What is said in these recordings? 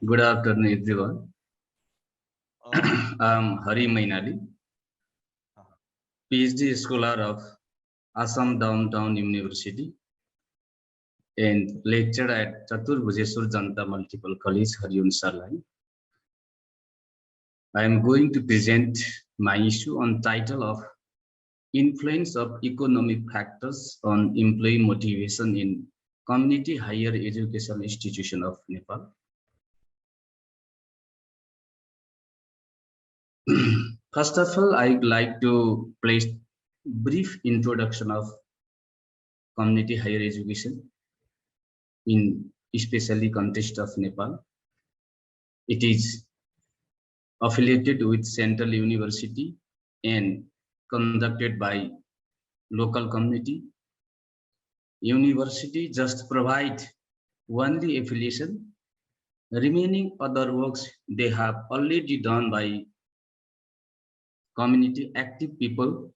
Good afternoon, everyone. I'm Hari Mainali, PhD scholar of Assam Downtown University and lectured at Bhubaneswar Janta Multiple College, Haryun. I am going to present my issue on title of Influence of Economic Factors on Employee Motivation in Community Higher Education Institution of Nepal. First of all, I would like to place brief introduction of community higher education in especially context of Nepal. It is affiliated with Central University and conducted by local community. University just provide only affiliation. Remaining other works they have already done by community active people.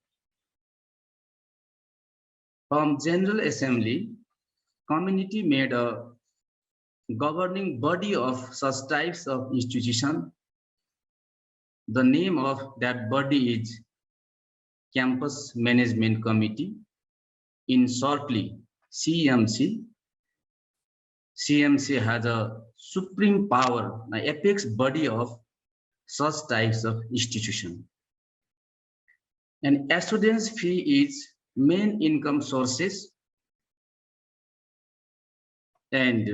From General Assembly, community made a governing body of such types of institution. The name of that body is Campus Management Committee, in shortly CMC. CMC has a supreme power, an apex body of such types of institution. And students' fee is main income sources, and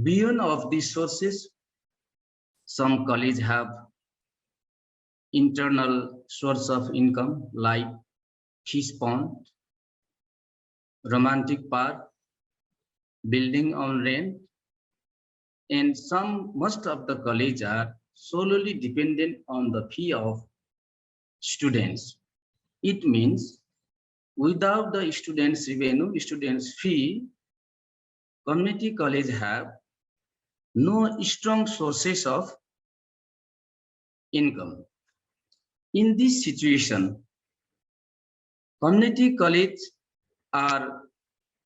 beyond of these sources, some colleges have internal source of income like fish pond, romantic park, building on rent, and most of the colleges are solely dependent on the fee of students. It means without the students' revenue, students' fee, community college have no strong sources of income. In this situation, community college are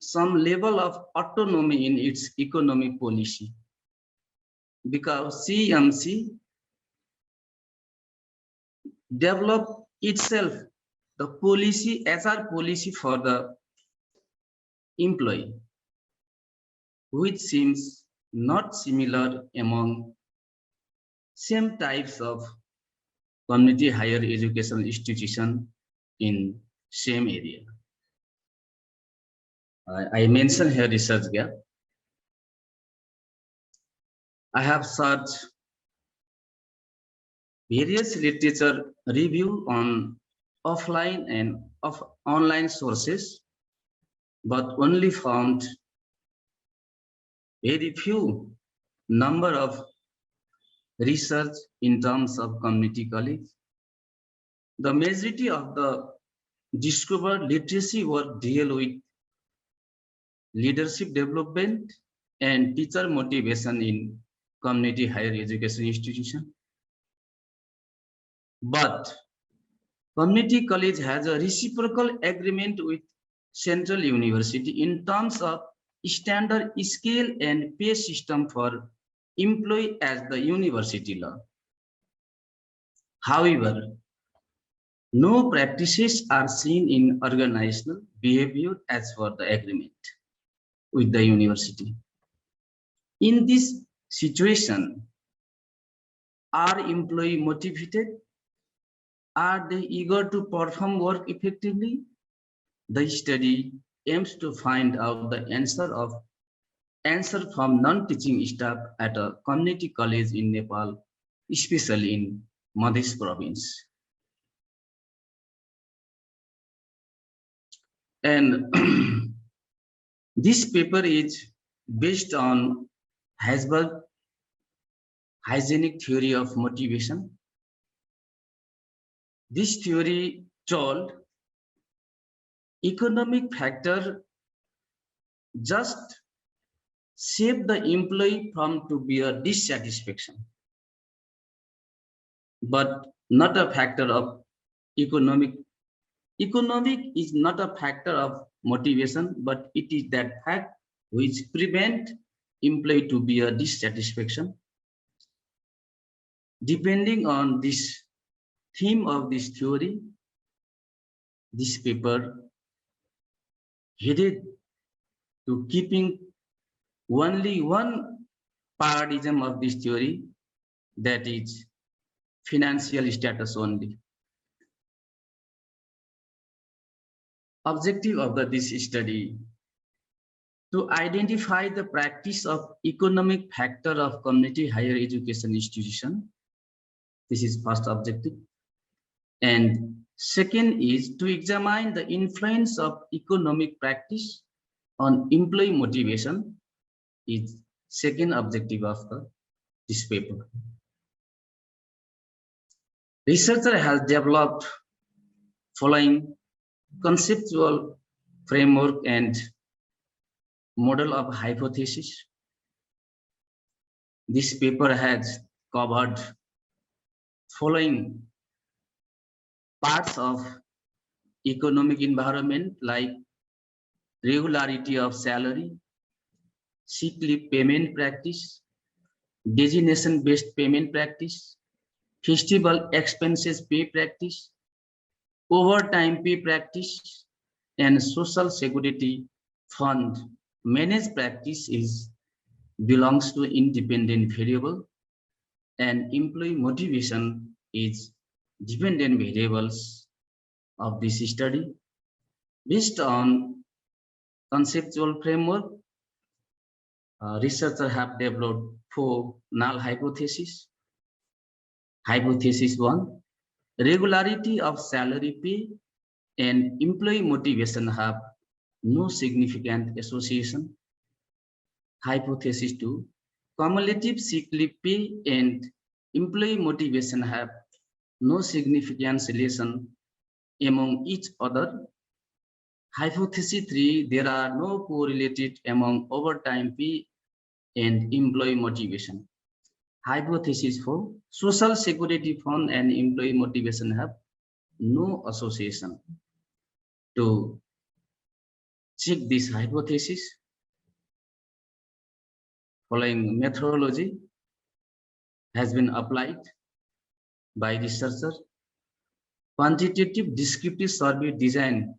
some level of autonomy in its economic policy, because CMC develop itself the policy as our policy for the employee, which seems not similar among same types of community higher education institution in same area. I mentioned here research gap. I have searched various literature review on offline and online sources, but only found very few number of research in terms of community college. The majority of the discovered literacy work deal with leadership development and teacher motivation in community higher education institution. But community college has a reciprocal agreement with Central University in terms of standard scale and pay system for employee as the university law. However, no practices are seen in organizational behavior as per the agreement with the university. In this situation, are employees motivated? Are they eager to perform work effectively? The study aims to find out the answer from non-teaching staff at a community college in Nepal, especially in Madhya province. And this paper is based on Hasberg's hygienic theory of motivation. This theory told economic factor just save the employee from to be a dissatisfaction, but not a factor of economic. Economic is not a factor of motivation, but it is that fact which prevent employee to be a dissatisfaction. Depending on this theme of this theory, this paper headed to keeping only one paradigm of this theory, that is financial status only. Objective of this study: to identify the practice of economic factor of community higher education institution. This is first objective. And second is to examine the influence of economic practice on employee motivation, is second objective of this paper. Researcher has developed following conceptual framework and model of hypothesis. This paper has covered following parts of economic environment like regularity of salary, sick leave payment practice, designation-based payment practice, festival expenses pay practice, overtime pay practice, and social security fund managed practice belongs to independent variable, and employee motivation is dependent variables of this study. Based on conceptual framework, researchers have developed 4 null hypotheses. Hypothesis 1, regularity of salary pay and employee motivation have no significant association. Hypothesis 2, cumulative sick leave pay and employee motivation have no significant relation among each other. Hypothesis 3, there are no correlated among overtime pay and employee motivation. Hypothesis 4, social security fund and employee motivation have no association. To check this hypothesis, following methodology has been applied by researcher. Quantitative descriptive survey design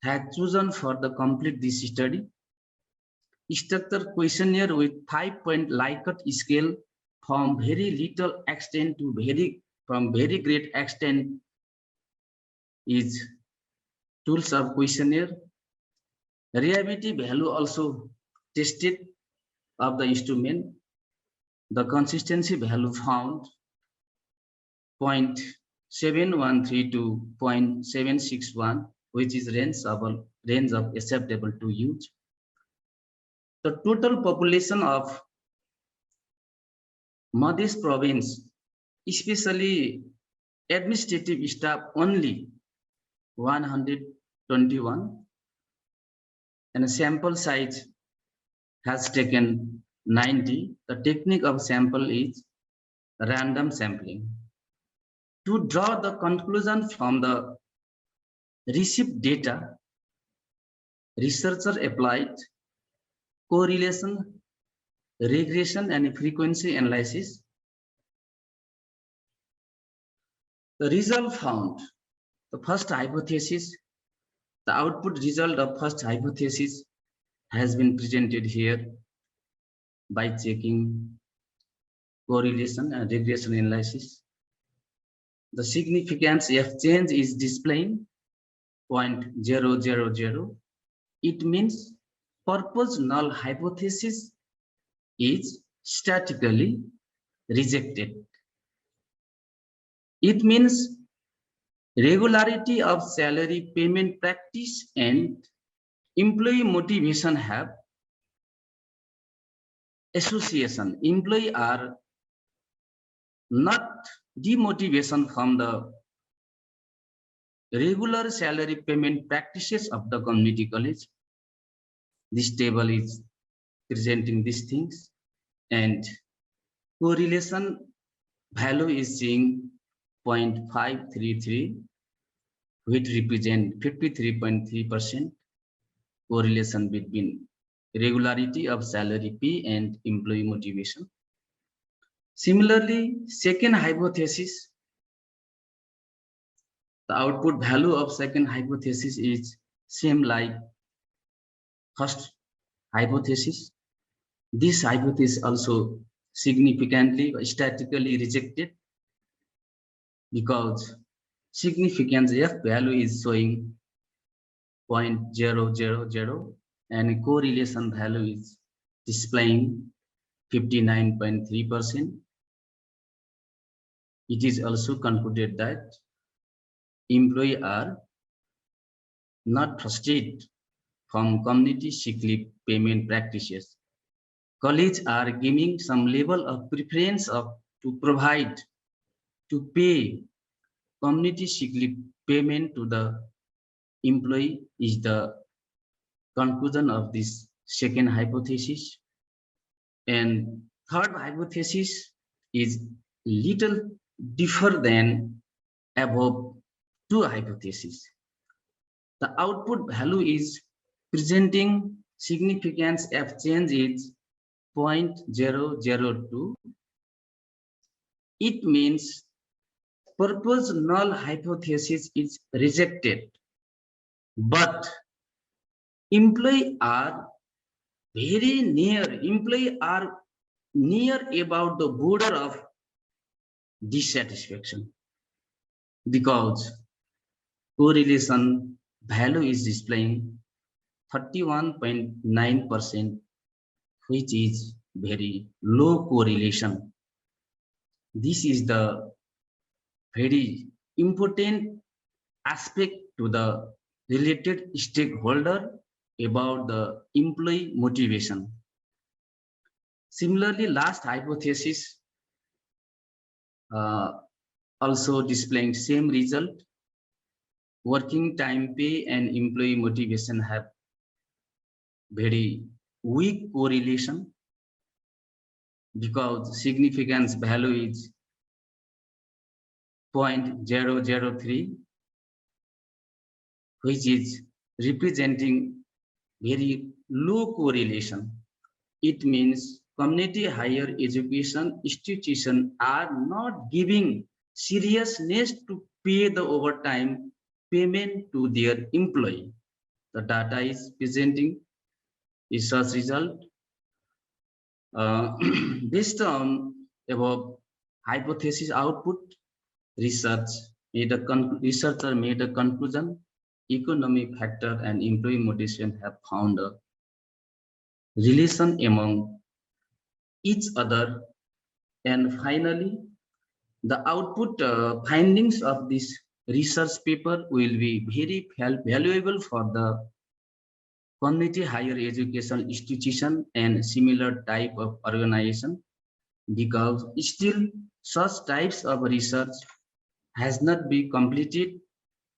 has chosen for the complete this study. Structure questionnaire with 5-point Likert scale from very little extent to very great extent is tools of questionnaire. Reliability value also tested of the instrument. The consistency value found 0.713 to 0.761, which is range of acceptable to use. The total population of Madhya province, especially administrative staff, only 121, and a sample size has taken 90. The technique of sample is random sampling. To draw the conclusion from the received data, researcher applied correlation, regression, and frequency analysis. The result found: the first hypothesis, the output result of first hypothesis has been presented here by checking correlation and regression analysis. The significance of change is displaying 0.000. It means purpose null hypothesis is statically rejected. It means regularity of salary payment practice and employee motivation have association. Employee are not demotivation from the regular salary payment practices of the community college. This table is presenting these things, and correlation value is seeing 0.533, which represent 53.3% correlation between regularity of salary pay, and employee motivation. Similarly, second hypothesis, the output value of second hypothesis is same like first hypothesis. This hypothesis also significantly statistically rejected because significance F value is showing 0.000 and correlation value is displaying 59.3%. It is also concluded that employees are not frustrated from community sick leave payment practices. Colleges are giving some level of preference to provide to pay community sick leave payment to the employee is the conclusion of this second hypothesis. And third hypothesis is little differ than above two hypotheses. The output value is presenting significance of change is 0.002. It means proposed null hypothesis is rejected, but employees are near about the border of dissatisfaction because correlation value is displaying 31.9%, which is very low correlation. This is the very important aspect to the related stakeholder about the employee motivation. Similarly, last hypothesis also displaying same result. Working time pay and employee motivation have very weak correlation because significance value is 0.003, which is representing very low correlation. It means community higher education institutions are not giving seriousness to pay the overtime payment to their employee. The data is presenting research result. Based on above hypothesis output, researcher made a conclusion. Economic factor and employee motivation have found a relation among each other. And finally, the output findings of this research paper will be very valuable for the community higher education institution and similar type of organization because still such types of research has not been completed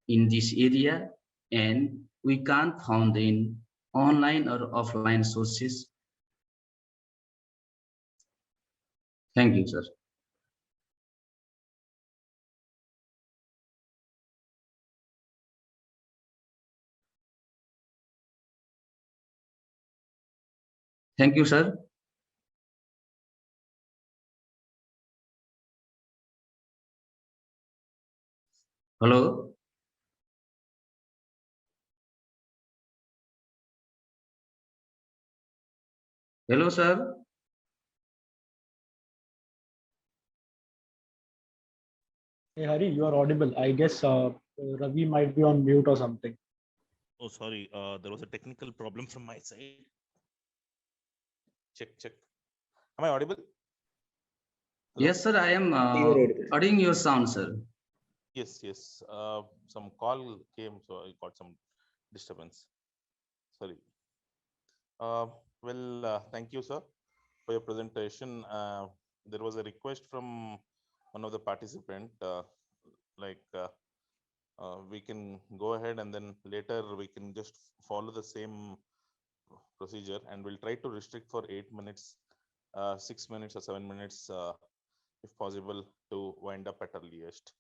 in this area and we can't found in online or offline sources. Thank you, sir. Thank you, sir. Hello. Hello, sir. Hey Hari, you are audible. I guess Ravi might be on mute or something. Oh, sorry. There was a technical problem from my side. Check. Am I audible? Hello? Yes, sir. I am adding your sound, sir. Yes. Some call came, so I got some disturbance. Sorry. Thank you, sir, for your presentation. There was a request from one of the participant, we can go ahead and then later we can just follow the same procedure and we'll try to restrict for 8 minutes, 6 minutes or 7 minutes, if possible, to wind up at earliest.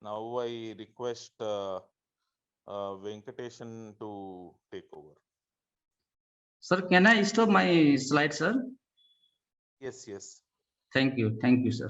Now I request Venkateshan to take over. Sir, can I stop my slide, sir? Yes, yes. Thank you, sir.